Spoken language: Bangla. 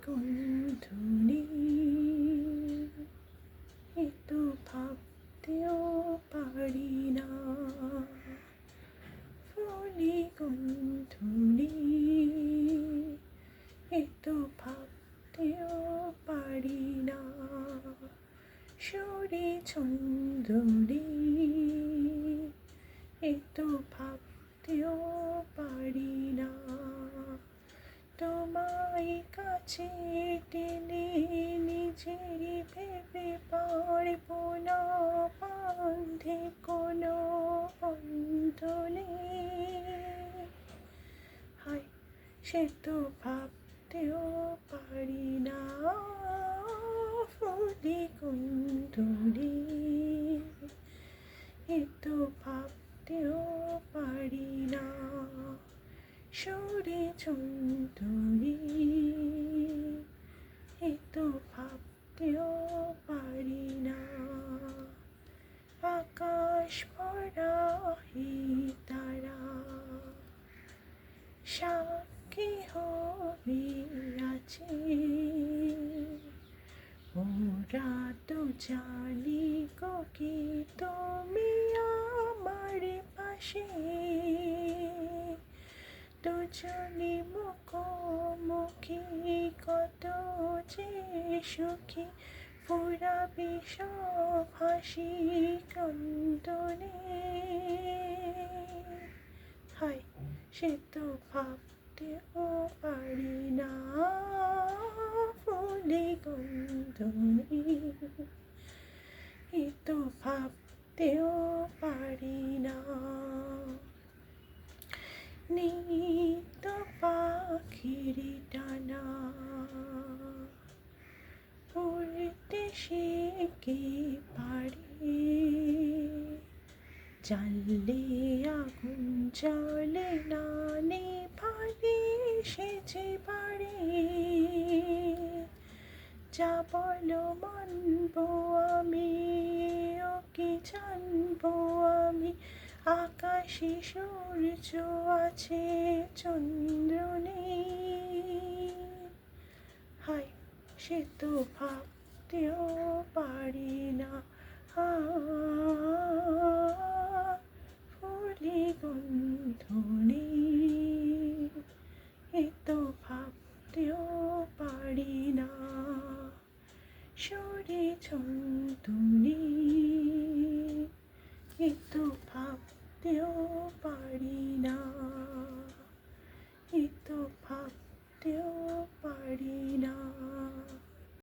গন্ধুনি এত ভাবতেও পারি না। ফুলি গন্ধুনি এত ভাবতেও পারি না। সুরে ছন্দনি এত ভাবতেও পারি না। তোমায় কাছে টেনে নিজেরই ভেবে পারবো না বাঁধে কোনো বন্ধনে। হায় সে তো ভাবতেও পারি না। ফুলি গন্ধুনি এ তো ভাবতেও পারি না। সুরে ছন্দনি এ তো ভাবতেও পারি না। আকাশ ভরা তারা সাক্ষী হয়ে আছে। ওরা তো জানি গো কি তুমি আমার পাশে। দুজনে মুখোমুখি কত যে সুখী ফুরাবে সব হাসি ক্রন্দনে। হায় সে তো ভাবতেও পারি না। ফুলি গন্ধুনি এ তো ভাবতেও পারি না। নিত পাখির ডানা উড়তে সে কি পারে। জ্বাললে আগুন জ্বলে না নেভালে সে যে পারে। যা বলো মানবো আমি ও কি জানবো আমি। আকাশে সূর্য আছে চন্দ্র নেই। হায় সে তো ভাবতেও পারি না। ফুলি গন্ধুনি এ তো ভাবতেও পারি না। সুরে ছন্দনি এ তো ভাবতেও